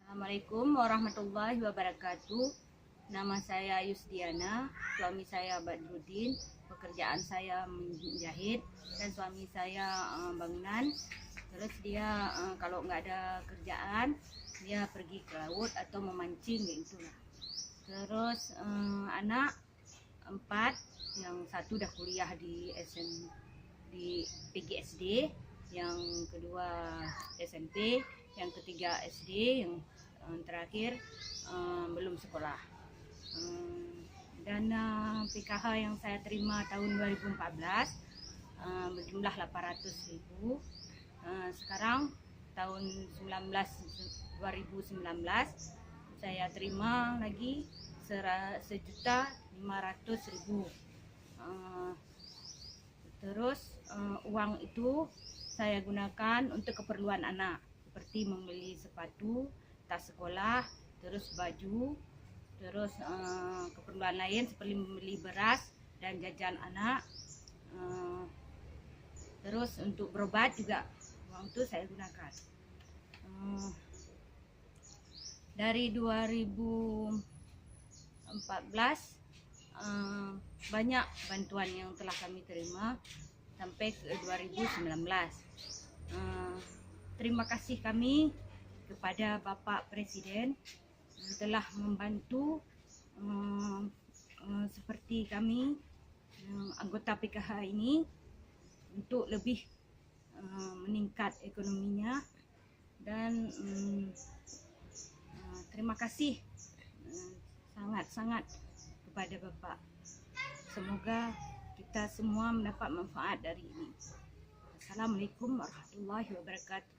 Assalamualaikum warahmatullahi wabarakatuh. Nama saya Yusdiana, suami saya Badrudin. Pekerjaan saya menjahit dan suami saya bangunan. Terus dia kalau nggak ada kerjaan, dia pergi ke laut atau memancing gitulah. Terus anak 4, yang satu dah kuliah di PGSD, yang kedua SMP, yang ketiga SD, yang terakhir belum sekolah. Dana PKH yang saya terima tahun 2014 berjumlah 800.000. Sekarang tahun 2019 saya terima lagi 1.500.000. Terus uang itu saya gunakan untuk keperluan anak, seperti membeli sepatu, tas sekolah, terus baju, terus keperluan lain seperti membeli beras dan jajan anak. Terus untuk berobat juga uang itu saya gunakan. Dari 2014 banyak bantuan yang telah kami terima sampai ke 2019. Terima kasih kami kepada Bapak Presiden yang telah membantu seperti kami anggota PKH ini untuk lebih meningkat ekonominya, dan terima kasih sangat-sangat kepada Bapak. Semoga kita semua mendapat manfaat dari ini. Assalamualaikum warahmatullahi wabarakatuh.